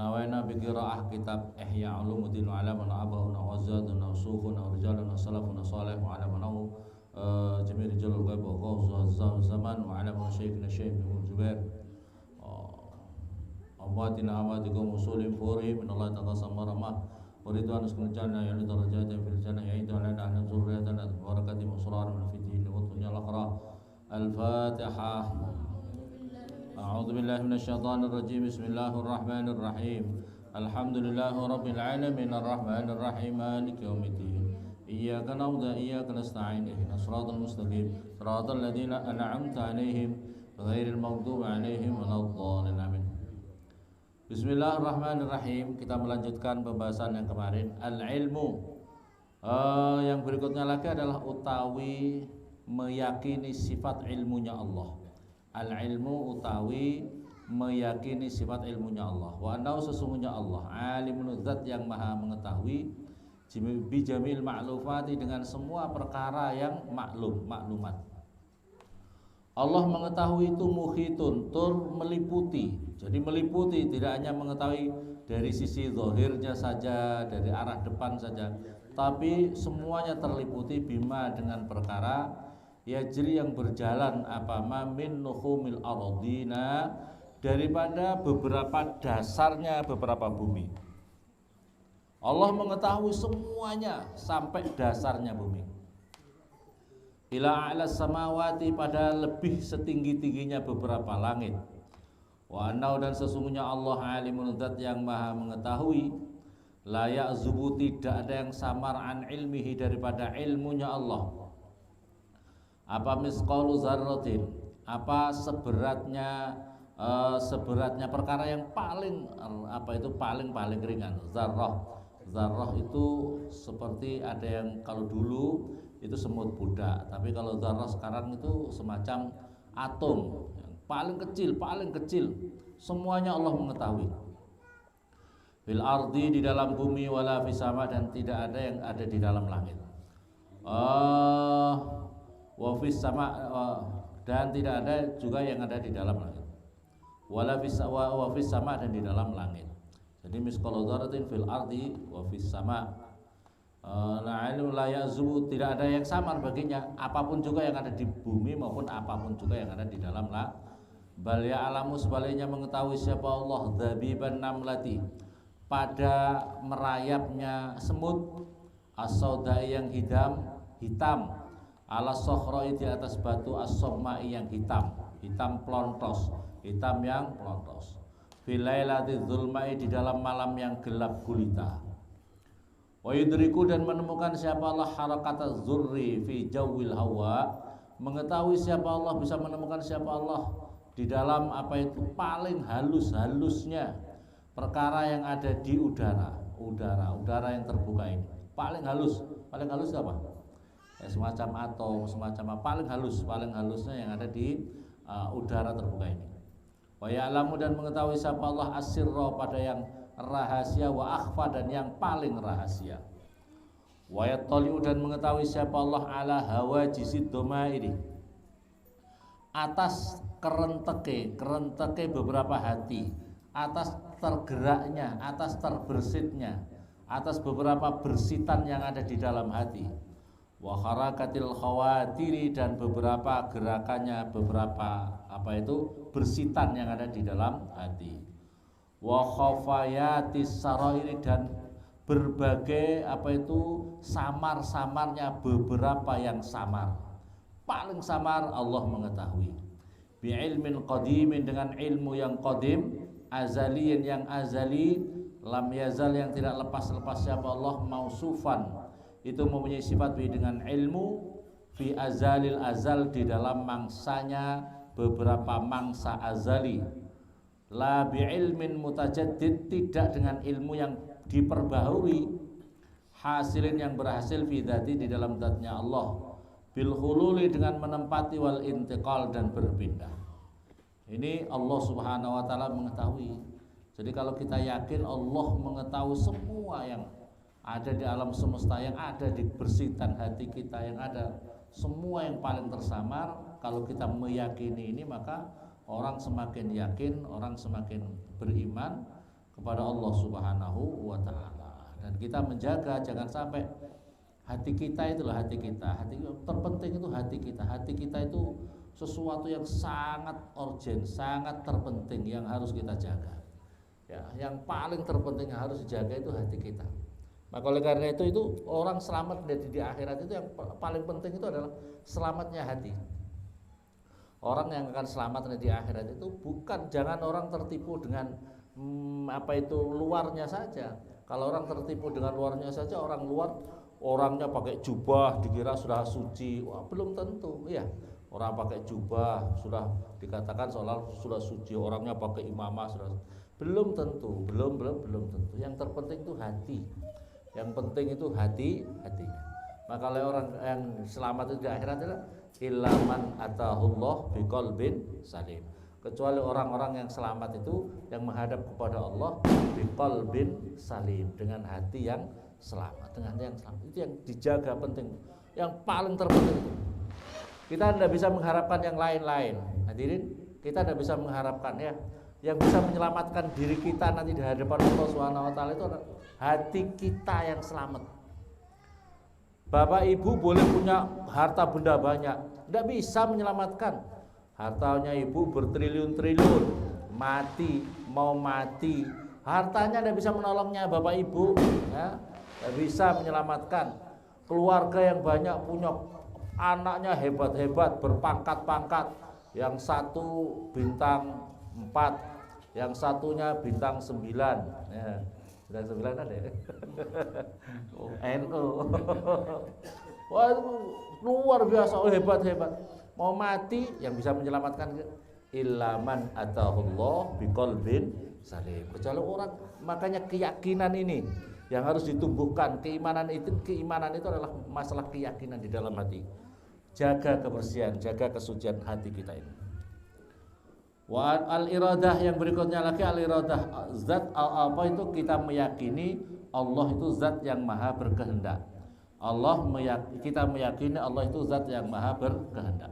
nawaina bi qiraah kitab Ihya Ulumuddin wa ala man abahuna wa zaduna wa sukhuna wa rijaluna salafuna salih wa ala man jami' rijalul ghaib wa ghawza zaman wa ala man syekhina syekh bin Jubair awatina awatikum usulim furi min Allah ta'ala samarama wa ridwan uskun jannah ya darajatan fil jannah ya idu ala nahna zurriyatan barakati musrar min fiddin wa dunya al-akhirah al-fatihah. A'udzu billahi minasyaitonir rajim. Bismillahir rahmanir rahim. Alhamdulillahi rabbil alamin arrahmanir rahim maliki yaumiddin. Iyyaka na'budu wa iyyaka nasta'in. Ihdinas siratal mustaqim. Siratal ladzina an'amta 'alaihim ghairil maghdubi 'alaihim waladdallin. Amin. Bismillahirrahmanirrahim. Kita melanjutkan pembahasan yang kemarin. Al-ilmu. Yang berikutnya lagi adalah utawi meyakini sifat ilmunya Allah. Al-ilmu utawi meyakini sifat ilmunya Allah. Wa annahu sesungguhnya Allah alimun zat yang maha mengetahui bi jamil ma'lufati dengan semua perkara yang maklumat. Allah mengetahui itu muhitun tur meliputi. Jadi meliputi tidak hanya mengetahui dari sisi zahirnya saja, dari arah depan saja, tapi semuanya terliputi bima dengan perkara yajri yang berjalan min nuhumil ardina daripada beberapa dasarnya beberapa bumi. Allah mengetahui semuanya sampai dasarnya bumi. Ila a'la samawati pada lebih setinggi-tingginya beberapa langit. Wa annahu dan sesungguhnya Allah alimun zat yang maha mengetahui. La ya'zubu tidak ada yang samar an ilmihi daripada ilmunya Allah. Apa misqalu zarratin, apa seberatnya perkara yang paling paling ringan. Zarrah itu seperti ada yang kalau dulu itu semut budak, tapi kalau zarrah sekarang itu semacam atom yang paling kecil, semuanya Allah mengetahui. Fil ardi di dalam bumi wala fis sama dan tidak ada yang ada di dalam langit. Wafis sama dan tidak ada juga yang ada di dalam langit. Wafis sama dan di dalam langit. Jadi misqalu dzarratin fil ardi wafis sama. La ya'zubu tidak ada yang samar baginya apapun juga yang ada di bumi maupun apapun juga yang ada di dalam langit. Bal ya'lamu sebaliknya mengetahui siapa Allah dzabiban namlati pada merayapnya semut as-saudai yang hitam ala sokhroi di atas batu as-somai yang hitam plontos, hitam yang plontos. Filailati dzulmai di dalam malam yang gelap gulita. Wa yudriku dan menemukan siapa Allah harakata dzurri fi jawil hawa, mengetahui siapa Allah bisa menemukan siapa Allah di dalam apa itu paling halusnya perkara yang ada di udara yang terbuka ini. Paling halus apa? Semacam atom, semacam paling halusnya yang ada di udara terbuka ini. Wa ya'lamu dan mengetahui siapa Allah asirra pada yang rahasia wa akhfa dan yang paling rahasia. Wa yattali'u dan mengetahui siapa Allah ala hawajizid dhamairi atas kerenteke beberapa hati, atas tergeraknya, atas terbersitnya, atas beberapa bersitan yang ada di dalam hati. Wa harakatil khawatiri dan beberapa gerakannya, beberapa bersitan yang ada di dalam hati. Wa khafayatis sarairi dan berbagai samar-samarnya beberapa yang samar. Paling samar Allah mengetahui. Bi ilmin qadimin dengan ilmu yang qadim, azaliin yang azali, lam yazal yang tidak lepas-lepas siapa Allah mausufan itu mempunyai sifat dengan ilmu fi azalil azal di dalam mangsanya beberapa mangsa azali. La bi ilmin mutajaddid tidak dengan ilmu yang diperbaharui, hasilin yang berhasil fi dzati di dalam zatnya Allah, bil hululi dengan menempati wal intiqal dan berpindah. Ini Allah Subhanahu wa taala mengetahui. Jadi kalau kita yakin Allah mengetahui semua yang ada di alam semesta, yang ada di bersitan hati kita, yang ada semua yang paling tersamar, kalau kita meyakini ini maka orang semakin yakin, orang semakin beriman kepada Allah Subhanahu wa taala. Dan kita menjaga jangan sampai hati kita itulah hati kita. Hati terpenting itu hati kita. Hati kita itu sesuatu yang sangat urgent, sangat terpenting yang harus kita jaga. Ya, yang paling terpenting yang harus dijaga itu hati kita. Maka oleh karena itu orang selamat di akhirat itu yang paling penting itu adalah selamatnya hati. Orang yang akan selamat di akhirat itu bukan, jangan orang tertipu dengan luarnya saja. Kalau orang tertipu dengan luarnya saja, orang luar orangnya pakai jubah dikira sudah suci. Wah, belum tentu ya. Orang pakai jubah sudah dikatakan seolah sudah suci, orangnya pakai imamah sudah, belum tentu. Yang terpenting itu hati. Yang penting itu hatinya. Maka oleh orang yang selamat itu di akhirat adalah ilaman atahullah biqalbin salim. Kecuali orang-orang yang selamat itu yang menghadap kepada Allah biqalbin salim, dengan hati yang selamat, dengan hati yang selamat. Itu yang dijaga penting. Yang paling terpenting itu. Kita tidak bisa mengharapkan yang lain-lain. Hadirin, kita tidak bisa mengharapkan ya. Yang bisa menyelamatkan diri kita nanti di hadapan Allah Subhanahu wa taala itu adalah hati kita yang selamat. Bapak Ibu boleh punya harta benda banyak, tidak bisa menyelamatkan. Hartanya ibu bertriliun-triliun, mau mati, hartanya tidak bisa menolongnya Bapak Ibu, ya, tidak bisa menyelamatkan. Keluarga yang banyak punya anaknya hebat-hebat, berpangkat-pangkat, yang satu bintang 4, yang satunya bintang 9, ya. Bintang 9 ada ya? NU. Wah, luar biasa, hebat-hebat. Mau mati, yang bisa menyelamatkan ilaman atahullah biqalbin salim. Kecuali orang, makanya keyakinan ini yang harus ditumbuhkan. Keimanan itu adalah masalah keyakinan di dalam hati. Jaga kebersihan, jaga kesucian hati kita ini. Wa al-iradah yang berikutnya lagi, al-iradah zat apa itu, kita meyakini Allah itu zat yang maha berkehendak. Kita meyakini Allah itu zat yang maha berkehendak.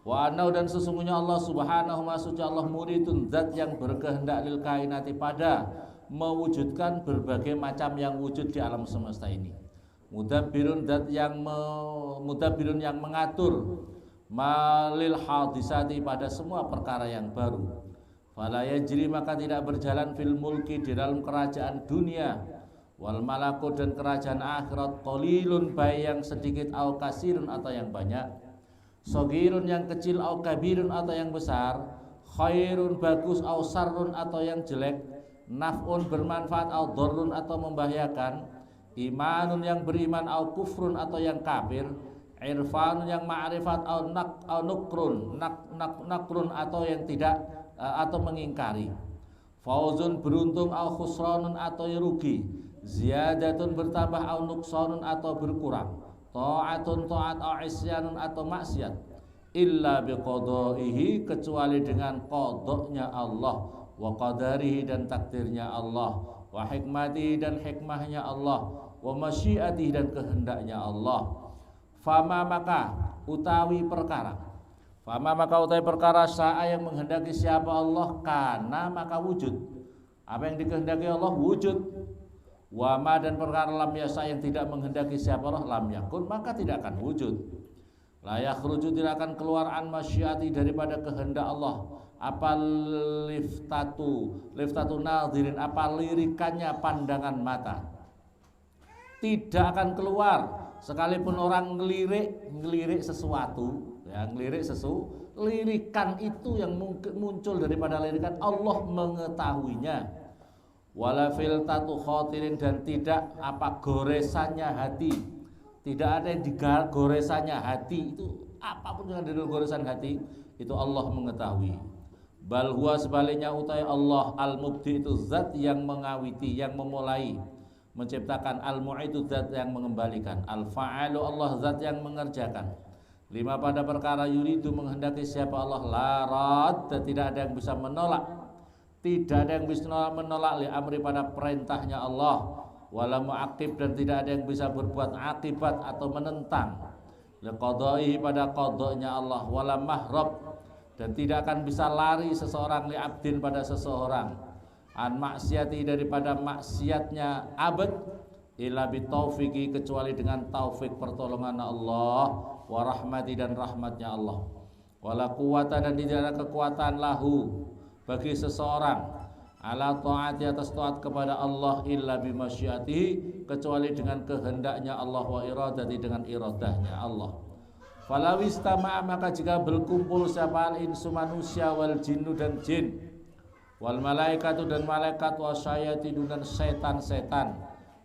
Wa anau, dan sesungguhnya Allah Subhanahu wa ta'ala Allah muridun, zat yang berkehendak lil kainati, pada mewujudkan berbagai macam yang wujud di alam semesta ini. Mudabbirun, zat yang mudabbirun yang mengatur malil hadisati, pada semua perkara yang baru. Fala yajri, maka tidak berjalan fil mulki, di dalam kerajaan dunia, wal malakut, dan kerajaan akhirat, qalilun, baik yang sedikit, au kasirun, atau yang banyak, sogirun, yang kecil, au kabirun, atau yang besar, khairun, bagus, au sarrun, atau yang jelek, naf'un, bermanfaat, au dharrun, atau membahayakan, imanun, yang beriman, au kufrun, atau yang kafir, irfanun, yang ma'rifat, au nukrun, nakrun, atau yang tidak, atau mengingkari, fauzun, beruntung, au khusranun, atau rugi, ziyadatun, bertambah, au nuksanun, atau berkurang, ta'atun, ta'at, au isyanun, atau maksiat, illa biqadaihi, kecuali dengan qadanya Allah, wa qadarihi, dan takdirnya Allah, wa hikmatihi, dan hikmahnya Allah, wa masyiatihi, dan kehendaknya Allah. Fama, maka utawi perkara sa'a, yang menghendaki siapa Allah, kana, maka wujud. Apa yang dikehendaki Allah wujud. Wama, dan perkara lam yasa, yang tidak menghendaki siapa Allah, lam yakun, maka tidak akan wujud. La yakhruju, tidak akan keluar, an masyiati, daripada kehendak Allah. Apa liftatu nadhirin, apa lirikannya pandangan mata, tidak akan keluar. Sekalipun orang ngelirik sesuatu, ya, lirikan itu yang muncul daripada lirikan, Allah mengetahuinya. Wala filtatu khotirin, dan tidak apa goresannya hati, tidak ada yang digoresannya hati, itu apapun yang dari goresan hati itu Allah mengetahui. Bal huwa, sebaliknya utai Allah al-mubdi, itu zat yang mengawiti, yang memulai, menciptakan, al-mu'idu, zat yang mengembalikan, al-fa'alu, Allah zat yang mengerjakan, lima, pada perkara yuridu, menghendaki siapa Allah, la rad, tidak ada yang bisa menolak, tidak ada yang bisa menolak li amri, pada perintahnya Allah, wala mu'aqib, dan tidak ada yang bisa berbuat akibat atau menentang, li qadaihi, pada qadanya Allah, wala mahrab, dan tidak akan bisa lari seseorang li abdin, pada seseorang, an maksiati daripada maksiatnya abad illa bitaufiqi kecuali dengan taufik pertolongan Allah wa rahmati dan rahmatnya Allah wala quwata dan tidak ada kekuatan lahu bagi seseorang ala taati atas taat kepada Allah illa bimasyiatihi kecuali dengan kehendaknya Allah wa iradati dengan iradahnya Allah. Falawistama'a maka jika berkumpul siapa al-insu manusia wal jinnu dan jin wal malaikatu dan malaikat wasyayatinu dan setan-setan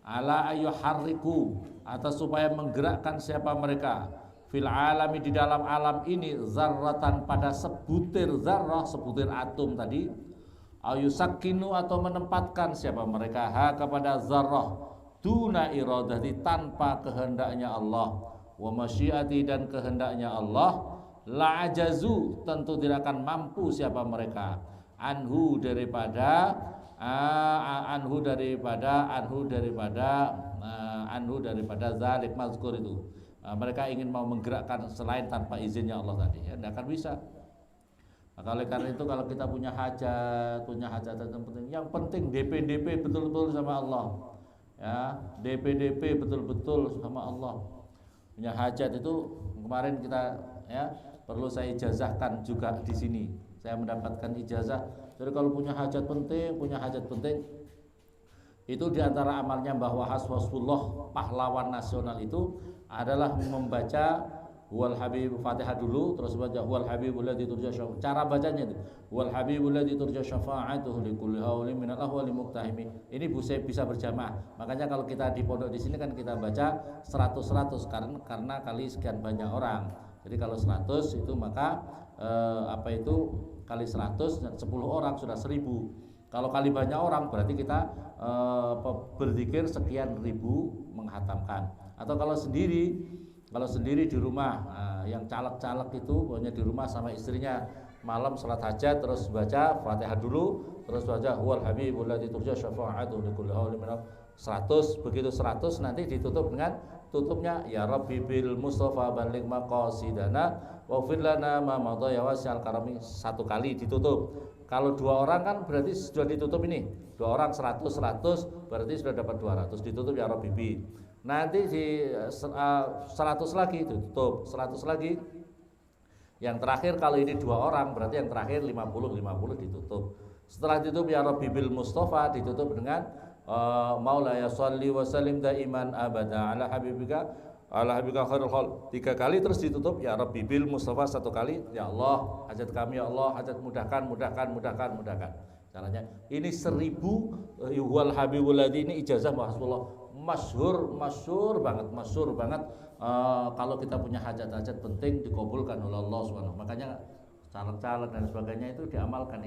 ala ayyuharriku atas supaya menggerakkan siapa mereka fil alami di dalam alam ini zarratan pada sebutir zarrah sebutir atom tadi ayusakkinu atau menempatkan siapa mereka ha kepada zarrah duna iradati tanpa kehendaknya Allah wa masyiati dan kehendaknya Allah la ajazu tentu tidak akan mampu siapa mereka anhu daripada zalik mazkur itu mereka ingin mau menggerakkan selain tanpa izinnya Allah tadi ya tidak akan bisa. Maka oleh karena itu kalau kita punya hajat yang penting DP betul-betul sama Allah ya DP betul-betul sama Allah. Punya hajat itu kemarin kita ya perlu saya ijazahkan juga di sini. Saya mendapatkan ijazah. Jadi kalau punya hajat penting itu diantara amalnya bahwa Hasbullah pahlawan nasional itu adalah membaca Huwal Habib Fatihah dulu terus baca Huwal Habibul ladzi turja syafa'atuhu. Cara bacanya itu Huwal Habibul ladzi turja syafa'atuhu likulli haulin minal ahwali muqtahimi. Ini bisa berjamaah. Makanya kalau kita di pondok di sini kan kita baca 100 karena kali sekian banyak orang. Jadi kalau 100 itu maka kali 100 10 orang sudah 1000. Kalau kali banyak orang berarti kita berzikir sekian ribu menghatamkan. Atau kalau sendiri di rumah yang caleg-caleg itu pokoknya di rumah sama istrinya malam salat hajat terus baca Fatihah dulu terus baca Huwal Habibul ladzi turja syafa'atuhu likulli haulin minal 100 begitu 100 nanti ditutup dengan tutupnya ya Rabbi bil Mustafa baligh maqasidana waghfir lana ma madha ya wasi'al karami satu kali ditutup. Kalau 2 orang kan berarti sudah ditutup ini 2 orang 100 berarti sudah dapat 200 ditutup ya Rabbi bi. Nanti di 100 lagi ditutup 100 lagi yang terakhir kalau ini 2 orang berarti yang terakhir 50 ditutup. Setelah ditutup ya Rabbi bil Mustafa ditutup dengan Maula ya sholli wa sallim daiman abada ala habibika khairul khalq 3 kali terus ditutup ya Rabbi bil Mustafa 1 kali ya Allah hajat kami ya Allah hajat mudahkan caranya ini 1000 Huwal Habibul ladzi ini ijazah Rasulullah masyhur banget kalau kita punya hajat-hajat penting dikabulkan oleh Allah Subhanahu. Makanya caleg-caleg dan sebagainya itu diamalkan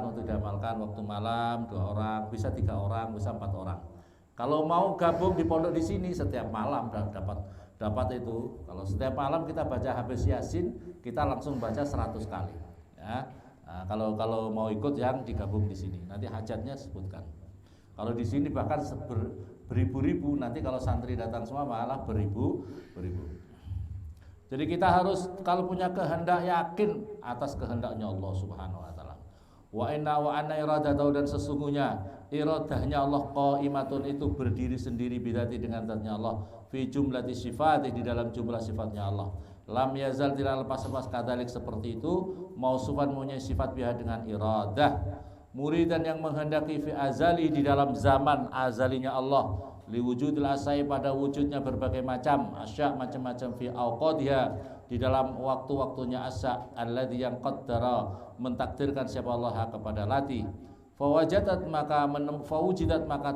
untuk diamalkan waktu malam 2 orang, bisa 3 orang, bisa 4 orang. Kalau mau gabung di pondok di sini setiap malam dapat itu. Kalau setiap malam kita baca habis Yasin, kita langsung baca 100 kali. Ya. Nah, kalau mau ikut yang digabung di sini, nanti hajatnya sebutkan. Kalau di sini bahkan beribu-ribu, nanti kalau santri datang semua malah beribu-ribu. Jadi kita harus kalau punya kehendak yakin atas kehendaknya Allah Subhanahu wa taala. Wa anna iradatahu dan sesungguhnya iradahnya Allah qaimatun itu berdiri sendiri bidati dengan zatnya Allah fi jumlati sifati di dalam jumlah sifatnya Allah. Lam yazal tidak lepas-lepas kadalik seperti itu mausufan punya sifat biha dengan iradah. Muridan yang menghendaki fi azali di dalam zaman azalinya Allah liwujudil asai pada wujudnya berbagai macam asya macam-macam fi awqadiha di dalam waktu-waktunya asya alladzi yang qaddara mentakdirkan siapa Allah kepada lati fawajadat maka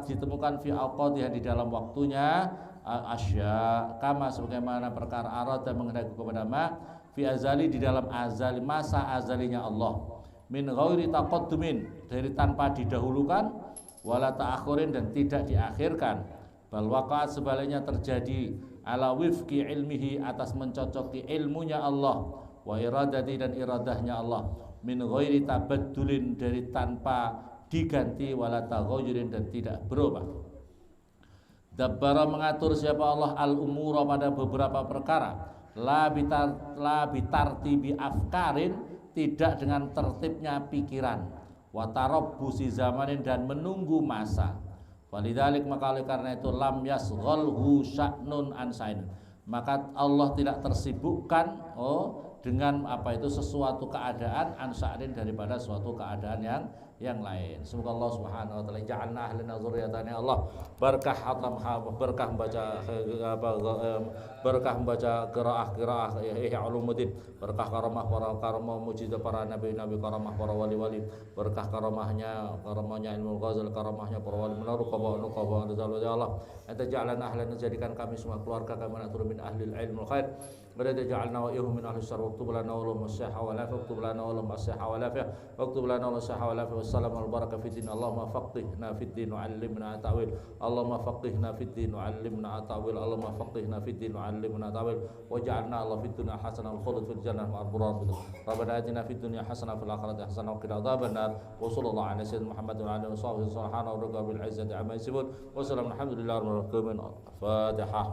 ditemukan fi awqadiha di dalam waktunya asya kama sebagaimana perkara arada menghendaki kepada ma fi azali di dalam azali masa azalinya Allah min ghairi taqaddumin dari tanpa didahulukan wala ta'akhurin dan tidak diakhirkan bal waqa'at sebaliknya terjadi ala wifqi ilmihi atas mencocoki ilmunya Allah wa iradati dan iradahnya Allah min ghairi tabaddulin dari tanpa diganti wala taghayyurin dan tidak berubah. Dabbara mengatur siapa Allah al-umura pada beberapa perkara la bitartibi afkarin tidak dengan tertibnya pikiran wa tarabbusi zamanin dan menunggu masa. Walidzalik maka oleh karena itu lam yasghalhu sya'nun an sa'in. Maka Allah tidak tersibukkan dengan apa itu sesuatu keadaan an sa'in daripada suatu keadaan yang lain. Semoga Allah Subhanahu wa taala ja'alna ahlina dzurriyyatan Allah berkah hatam berkah membaca berkah membaca qiraah Ihya Ulumuddin, berkah karamah mujizat para nabi karamah para wali berkah karamahnya ilmu ghazal karamahnya para wali menaruqaba ya Allah. Anta ja'alna ahlina jadikan kami semua keluarga kami natur min ahlil ilmul khair. Berada ja'alna wa iyyahum min ahli syarr waktub lana wa lahum as-sihha wa al-afiyah waktub lana wa lahum as-sihha wa al-afiyah waktub lana wa lahum as-sihha wa al-afiyah wassalamu al-barakah fid din. Allahumma faqihna fid din wa 'allimna ta'wil. Allahumma faqihna fid din wa 'allimna ta'wil. Allahumma faqihna fid din wa 'allimna ta'wil. Waj'alna Allah fid dunya hasanah wal khulud fil jannah ma'al abrar. Rabbana atina fid dunya hasanah fil akhirati hasanah wa qina adzabannar. Wa sallallahu ala sayyidina Muhammad wa ala alihi wa sahbihi subhana rabbika bil izzati amma yasifun. Wa salamun alhamdulillahi rabbil alamin. Fatihah.